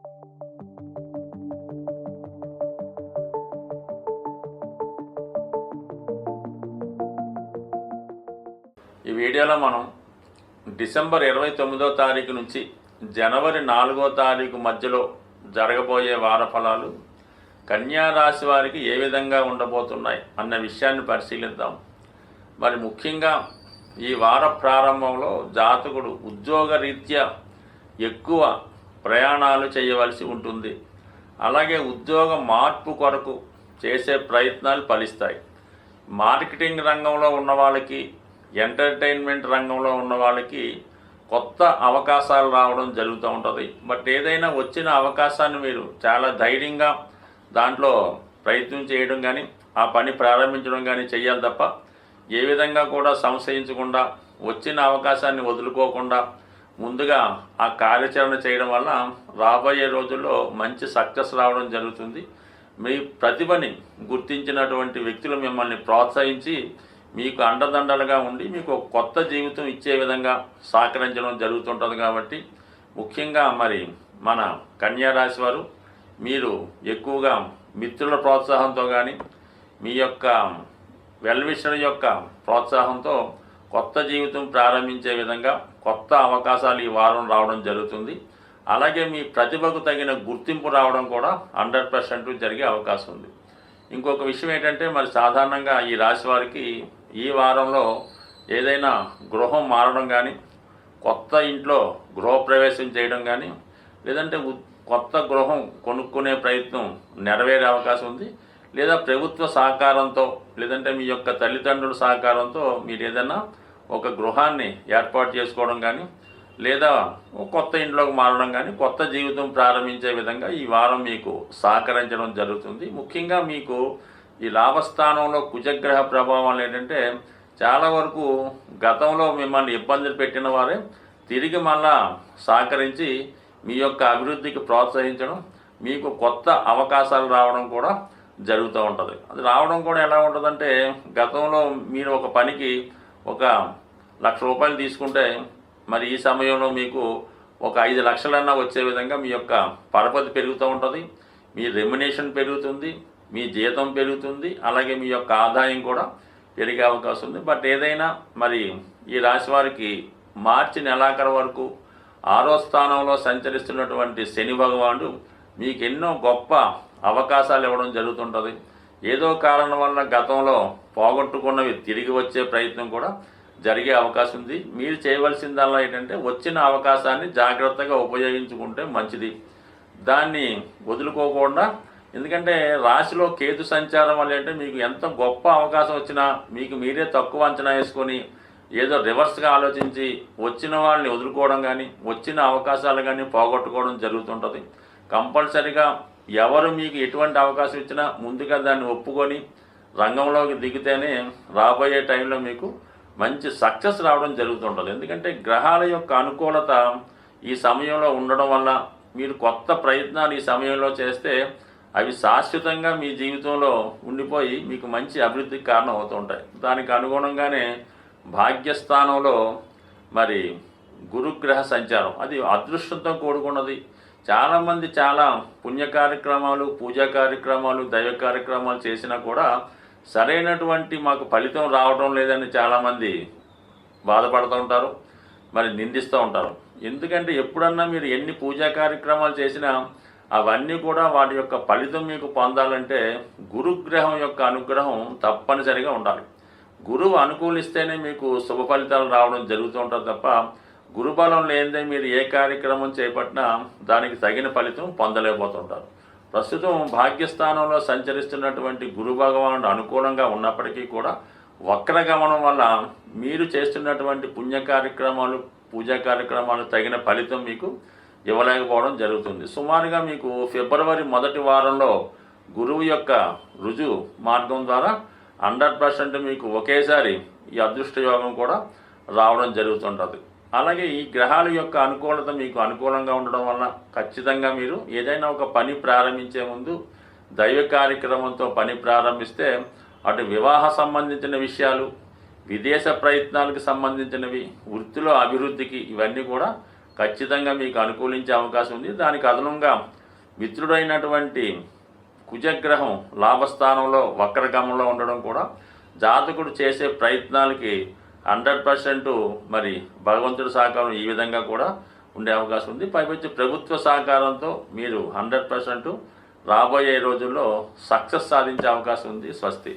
ఈ వీడియోలో మనం డిసెంబర్ 29వ తారీఖు నుంచి జనవరి 4వ తారీఖు మధ్యలో జరగబోయే వార ఫలాలు కన్యా రాశి వారికి ఏ విధంగా ఉండబోతున్నాయి అన్న విషయాన్ని పరిశీలిద్దాం. మరి ముఖ్యంగా ఈ వార ప్రారంభంలో జాతకుడు ఉద్యోగ రీత్యా ఎక్కువ ప్రయాణాలు చేయవలసి ఉంటుంది. అలాగే ఉద్యోగ మార్పు కొరకు చేసే ప్రయత్నాలు ఫలిస్తాయి. మార్కెటింగ్ రంగంలో ఉన్న వాళ్ళకి, ఎంటర్టైన్మెంట్ రంగంలో ఉన్న వాళ్ళకి కొత్త అవకాశాలు రావడం జరుగుతూ ఉంటుంది. బట్ ఏదైనా వచ్చిన అవకాశాన్ని మీరు చాలా ధైర్యంగా దాంట్లో ప్రయత్నం చేయడం కానీ, ఆ పని ప్రారంభించడం కానీ చేయాలి తప్ప ఏ విధంగా కూడా సంశయించకుండా, వచ్చిన అవకాశాన్ని వదులుకోకుండా ముందుగా ఆ కార్యాచరణ చేయడం వల్ల రాబోయే రోజుల్లో మంచి సక్సెస్ రావడం జరుగుతుంది. మీ ప్రతిభని గుర్తించినటువంటి వ్యక్తులు మిమ్మల్ని ప్రోత్సహించి మీకు అండదండలుగా ఉండి మీకు ఒక కొత్త జీవితం ఇచ్చే విధంగా సహకరించడం జరుగుతుంటుంది. కాబట్టి ముఖ్యంగా మరి మన కన్యా రాశి వారు మీరు ఎక్కువగా మిత్రుల ప్రోత్సాహంతో కానీ, మీ యొక్క వెల్విషర్ యొక్క ప్రోత్సాహంతో కొత్త జీవితం ప్రారంభించే విధంగా కొత్త అవకాశాలు ఈ వారం రావడం జరుగుతుంది. అలాగే మీ ప్రతిభకు తగిన గుర్తింపు రావడం కూడా 100% జరిగే అవకాశం ఉంది. ఇంకొక విషయం ఏంటంటే, మరి సాధారణంగా ఈ రాశి వారికి ఈ వారంలో ఏదైనా గృహం మారడం కానీ, కొత్త ఇంట్లో గృహప్రవేశం చేయడం కానీ, లేదంటే కొత్త గృహం కొనుక్కునే ప్రయత్నం నెరవేరే అవకాశం ఉంది. లేదా ప్రభుత్వ సహకారంతో, లేదంటే మీ యొక్క తల్లిదండ్రుల సహకారంతో మీరు ఏదైనా ఒక గృహాన్ని ఏర్పాటు చేసుకోవడం కానీ, లేదా కొత్త ఇంట్లోకి మారడం కానీ, కొత్త జీవితం ప్రారంభించే విధంగా ఈ వారం మీకు సహకరించడం జరుగుతుంది. ముఖ్యంగా మీకు ఈ లాభస్థానంలో కుజగ్రహ ప్రభావం ఏంటంటే, చాలా వరకు గతంలో మిమ్మల్ని ఇబ్బందులు పెట్టిన వారే తిరిగి మళ్ళా సహకరించి మీ యొక్క అభివృద్ధికి ప్రోత్సహించడం, మీకు కొత్త అవకాశాలు రావడం కూడా జరుగుతూ ఉంటుంది. అది రావడం కూడా ఎలా ఉంటుందంటే, గతంలో మీరు ఒక పనికి ఒక 1,00,000 రూపాయలు తీసుకుంటే మరి ఈ సమయంలో మీకు ఒక 5 లక్షలన్నా వచ్చే విధంగా మీ యొక్క పరపతి పెరుగుతూ ఉంటుంది. మీ రెమ్యునేషన్ పెరుగుతుంది, మీ జీతం పెరుగుతుంది, అలాగే మీ యొక్క ఆదాయం కూడా పెరిగే అవకాశం ఉంది. బట్ ఏదైనా మరి ఈ రాశి వారికి మార్చి నెలాఖరు వరకు 6వ స్థానంలో సంచరిస్తున్నటువంటి శని భగవానుడు మీకు ఎన్నో గొప్ప అవకాశాలు ఇవ్వడం జరుగుతుంటుంది. ఏదో కారణం వల్ల గతంలో పోగొట్టుకున్నవి తిరిగి వచ్చే ప్రయత్నం కూడా జరిగే అవకాశం ఉంది. మీరు చేయవలసిందల్లా ఏంటంటే, వచ్చిన అవకాశాన్ని జాగ్రత్తగా ఉపయోగించుకుంటే మంచిది. దాన్ని వదులుకోకుండా, ఎందుకంటే రాశిలో కేతు సంచారం వల్ల అంటే మీకు ఎంత గొప్ప అవకాశం వచ్చినా మీకు మీరే తక్కువ అంచనా వేసుకొని ఏదో రివర్స్గా ఆలోచించి వచ్చిన వాళ్ళని వదులుకోవడం కానీ, వచ్చిన అవకాశాలు కానీ పోగొట్టుకోవడం జరుగుతుంటుంది. కంపల్సరిగా ఎవరు మీకు ఎటువంటి అవకాశం ఇచ్చినా ముందుగా దాన్ని ఒప్పుకొని రంగంలోకి దిగితేనే రాబోయే టైంలో మీకు మంచి సక్సెస్ రావడం జరుగుతుంటుంది. ఎందుకంటే గ్రహాల యొక్క అనుకూలత ఈ సమయంలో ఉండడం వల్ల మీరు కొత్త ప్రయత్నాలు ఈ సమయంలో చేస్తే అవి శాశ్వతంగా మీ జీవితంలో ఉండిపోయి మీకు మంచి అభివృద్ధికి కారణం అవుతుంటాయి. దానికి అనుగుణంగానే భాగ్యస్థానంలో మరి గురుగ్రహ సంచారం అది అదృష్టంతో కూడుకున్నది. చాలామంది చాలా పుణ్య కార్యక్రమాలు, పూజా కార్యక్రమాలు, దైవ కార్యక్రమాలు చేసినా కూడా సరైనటువంటి మాకు ఫలితం రావడం లేదని చాలామంది బాధపడుతూ ఉంటారు, మరి నిందిస్తూ ఉంటారు. ఎందుకంటే ఎప్పుడన్నా మీరు ఎన్ని పూజా కార్యక్రమాలు చేసినా అవన్నీ కూడా వాటి యొక్క ఫలితం మీకు పొందాలంటే గురుగ్రహం యొక్క అనుగ్రహం తప్పనిసరిగా ఉండాలి. గురువు అనుకూలిస్తేనే మీకు శుభ ఫలితాలు రావడం జరుగుతూ ఉంటుంది తప్ప గురుబలం లేనిదే మీరు ఏ కార్యక్రమం చేపట్టినా దానికి తగిన ఫలితం పొందలేకపోతుంటారు. ప్రస్తుతం భాగ్యస్థానంలో సంచరిస్తున్నటువంటి గురు భగవానుడు అనుకూలంగా ఉన్నప్పటికీ కూడా వక్రగమనం వల్ల మీరు చేస్తున్నటువంటి పుణ్య కార్యక్రమాలు, పూజా కార్యక్రమాలు తగిన ఫలితం మీకు ఇవ్వలేకపోవడం జరుగుతుంది. సుమారుగా మీకు ఫిబ్రవరి మొదటి వారంలో గురువు యొక్క రుజువు మార్గం ద్వారా 100% మీకు ఒకేసారి ఈ అదృష్ట యోగం కూడా రావడం జరుగుతుంటుంది. అలాగే ఈ గ్రహాల యొక్క అనుకూలత మీకు అనుకూలంగా ఉండడం వల్ల ఖచ్చితంగా మీరు ఏదైనా ఒక పని ప్రారంభించే ముందు దైవ కార్యక్రమంతో పని ప్రారంభిస్తే అటు వివాహ సంబంధించిన విషయాలు, విదేశ ప్రయత్నాలకు సంబంధించినవి, వృత్తిలో అభివృద్ధికి ఇవన్నీ కూడా ఖచ్చితంగా మీకు అనుకూలించే అవకాశం ఉంది. దానికి అదనంగా మిత్రుడైనటువంటి కుజగ్రహం లాభస్థానంలో వక్రగమంలో ఉండడం కూడా జాతకుడు చేసే ప్రయత్నాలకి 100% మరి భగవంతుడి సహకారం ఈ విధంగా కూడా ఉండే అవకాశం ఉంది. పైపొచ్చి ప్రభుత్వ సహకారంతో మీరు 100% రాబోయే రోజుల్లో సక్సెస్ సాధించే అవకాశం ఉంది. స్వస్తి.